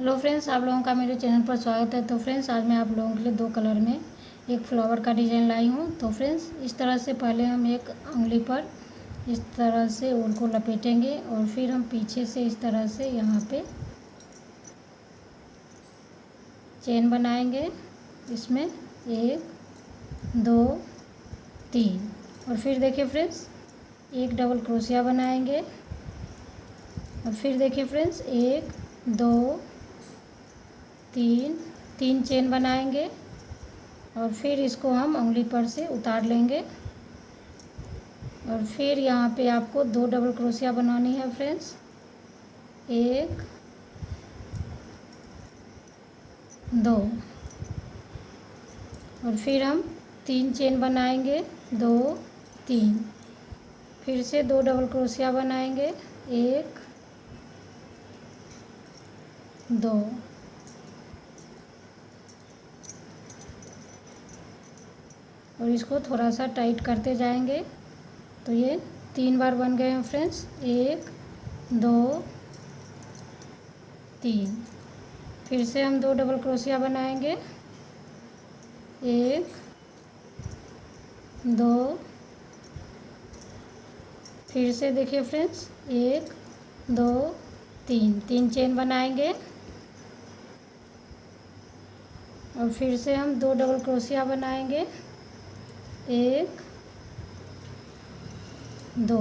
Hello friends, आप लोगों का मेरे चैनल पर स्वागत है। तो फ्रेंड्स, आज मैं आप लोगों के लिए दो कलर में एक फ्लावर का डिज़ाइन लाई हूँ। तो फ्रेंड्स, इस तरह से पहले हम एक उंगली पर इस तरह से ऊन को लपेटेंगे और फिर हम पीछे से इस तरह से यहाँ पे चेन बनाएंगे। इसमें 1 2 3 और फिर देखिए फ्रेंड्स, एक डबल क्रोशिया बनाएंगे और फिर देखिए फ्रेंड्स 1 2 3 चेन बनाएंगे और फिर इसको हम उंगली पर से उतार लेंगे और फिर यहाँ पे आपको 2 डबल क्रोशिया बनानी है फ्रेंड्स। 1 2 और फिर हम 3 चेन बनाएंगे, 2 3, फिर से 2 डबल क्रोशिया बनाएंगे, 1 2 और इसको थोड़ा सा टाइट करते जाएंगे। तो ये 3 बार बन गए हैं फ्रेंड्स। 1 2 3, फिर से हम 2 डबल क्रोशिया बनाएंगे, 1 2, फिर से देखिए फ्रेंड्स 1 2 3 चेन बनाएंगे और फिर से हम 2 डबल क्रोशिया बनाएंगे, 1 2।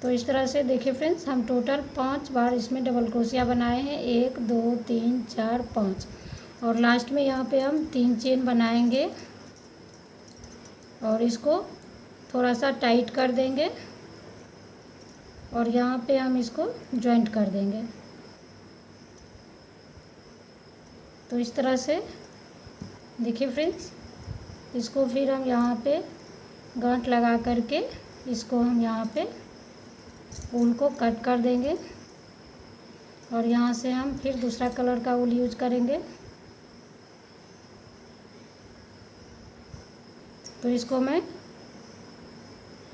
तो इस तरह से देखिए फ्रेंड्स, हम टोटल 5 बार इसमें डबल क्रोशिया बनाए हैं, 1 2 3 4 5 और लास्ट में यहाँ पे हम 3 चेन बनाएंगे और इसको थोड़ा सा टाइट कर देंगे और यहाँ पे हम इसको जॉइंट कर देंगे। तो इस तरह से देखिए फ्रेंड्स, इसको फिर हम यहाँ पे गांठ लगा करके इसको हम यहाँ पे ऊन को कट कर देंगे और यहाँ से हम फिर दूसरा कलर का ऊन यूज करेंगे। तो इसको मैं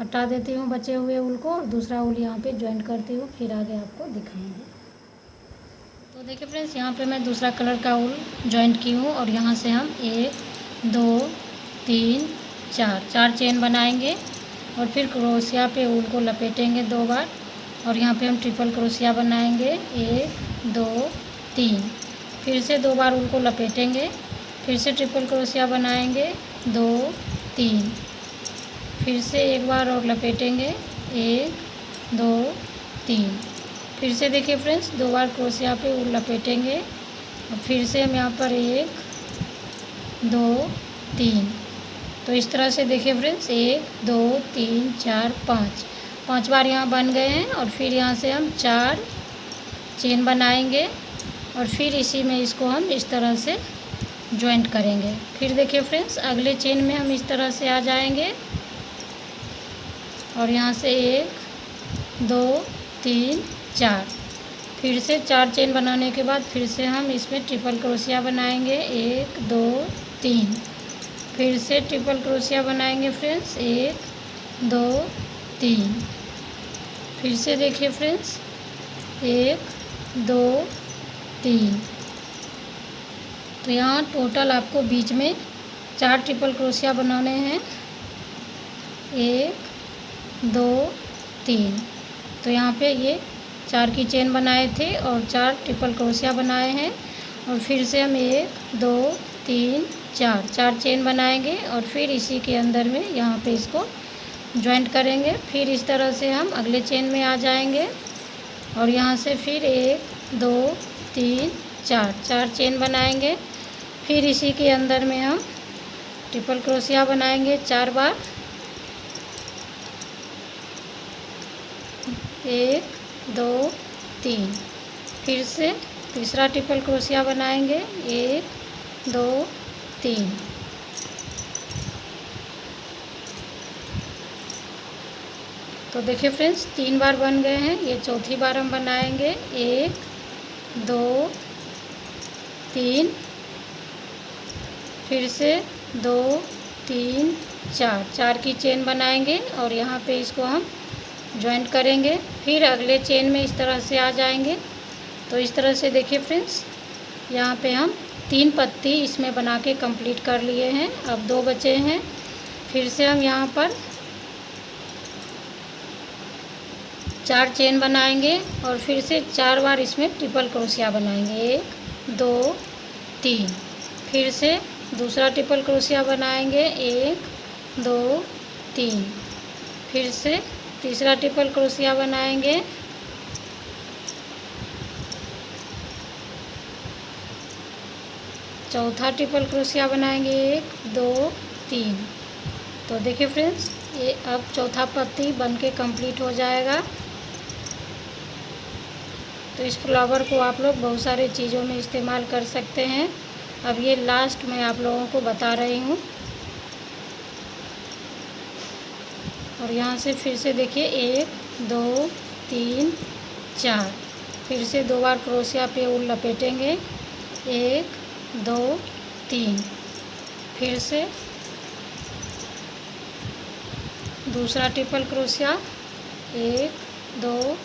हटा देती हूँ बचे हुए ऊन को और दूसरा ऊन यहाँ पे जॉइंट करती हूँ, फिर आगे आपको दिखाएंगे। तो देखिए फ्रेंड्स, यहाँ पे मैं दूसरा कलर का ऊन जॉइंट की हूँ और यहाँ से हम 1 2 3 4 चेन बनाएंगे और फिर क्रोशिया पे ऊन को लपेटेंगे 2 बार और यहाँ पे हम ट्रिपल क्रोशिया बनाएंगे, 1 2 3, फिर से 2 बार ऊन को लपेटेंगे, फिर से ट्रिपल क्रोशिया बनाएंगे 2 3, फिर से एक बार और लपेटेंगे 1 2 3, फिर से देखिए फ्रेंड्स 2 बार क्रोशिया पे ऊन लपेटेंगे और फिर से हम यहाँ पर 1 2 3। तो इस तरह से देखिए फ्रेंड्स 1 2 3 4 5 बार यहाँ बन गए हैं और फिर यहाँ से हम 4 चेन बनाएंगे और फिर इसी में इसको हम इस तरह से जॉइंट करेंगे। फिर देखिए फ्रेंड्स, अगले चेन में हम इस तरह से आ जाएंगे और यहाँ से 1 2 3 4, फिर से 4 चेन बनाने के बाद फिर से हम इसमें ट्रिपल क्रोशिया बनाएंगे, 1 2 3, फिर से ट्रिपल क्रोशिया बनाएंगे फ्रेंड्स, 1 2 3, फिर से देखिए फ्रेंड्स 1 2 3। तो यहाँ टोटल आपको बीच में 4 ट्रिपल क्रोशिया बनाने हैं, 1 2 3। तो यहाँ पे ये 4 की चेन बनाए थे और 4 ट्रिपल क्रोशिया बनाए हैं और फिर से हम 1 2 3 4 चेन बनाएंगे और फिर इसी के अंदर में यहाँ पे इसको जॉइंट करेंगे। फिर इस तरह से हम अगले चेन में आ जाएंगे और यहाँ से फिर 1 2 3 4 चेन बनाएंगे, फिर इसी के अंदर में हम ट्रिपल क्रोशिया बनाएंगे 4 बार, 1 2 3, फिर से तीसरा ट्रिपल क्रोशिया बनाएंगे 1 2 3। तो देखिए फ्रेंड्स 3 बार बन गए हैं, ये चौथी बार हम बनाएंगे 1 2 3, फिर से 2 3 4 की चेन बनाएंगे और यहाँ पे इसको हम जॉइंट करेंगे। फिर अगले चेन में इस तरह से आ जाएंगे तो इस तरह से देखिए फ्रेंड्स, यहाँ पे हम 3 पत्ती इसमें बना के कंप्लीट कर लिए हैं। अब 2 बचे हैं। फिर से हम यहाँ पर 4 चेन बनाएंगे और फिर से 4 बार इसमें ट्रिपल क्रोशिया बनाएंगे। 1 2 3। फिर से दूसरा ट्रिपल क्रोशिया बनाएंगे। 1 2 3। फिर से तीसरा ट्रिपल क्रोशिया बनाएंगे। चौथा ट्रिपल क्रोशिया बनाएंगे। 1 2 3। तो देखिए फ्रेंड्स, ये अब चौथा पत्ती बन के कंप्लीट हो जाएगा। तो इस फ्लावर को आप लोग बहुत सारे चीज़ों में इस्तेमाल कर सकते हैं। अब ये लास्ट मैं आप लोगों को बता रही हूँ। और यहाँ से फिर से देखिए 1 2 3 4। फिर से 2 बार क्रोशिया पे ऊल लपेटेंगे। 1 2 3। फिर से दूसरा ट्रिपल क्रोशिया। 1 2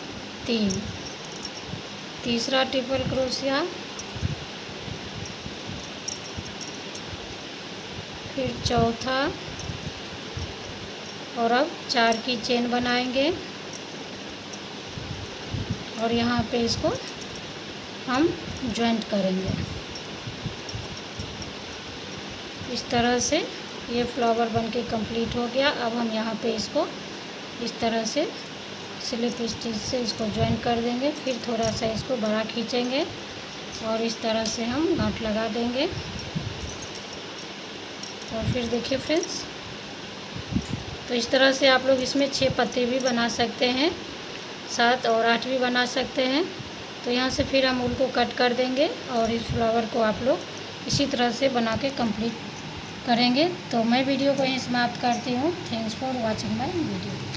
3। तीसरा ट्रिपल क्रोशिया। फिर चौथा। और अब 4 की चेन बनाएंगे और यहाँ पे इसको हम जॉइंट करेंगे। इस तरह से ये फ्लावर बनके कंप्लीट हो गया। अब हम यहाँ पे इसको इस तरह से स्लिप स्टिच से इसको जॉइन कर देंगे। फिर थोड़ा सा इसको बड़ा खींचेंगे और इस तरह से हम गांठ लगा देंगे। और फिर देखिए फ्रेंड्स, तो इस तरह से आप लोग इसमें 6 पत्ते भी बना सकते हैं, 7 और 8 भी बना सकते हैं। तो यहाँ से फिर हम ऊन को कट कर देंगे और इस फ्लावर को आप लोग इसी तरह से बना के कंप्लीट करेंगे। तो मैं वीडियो को यहीं समाप्त करती हूँ। Thanks for watching my video.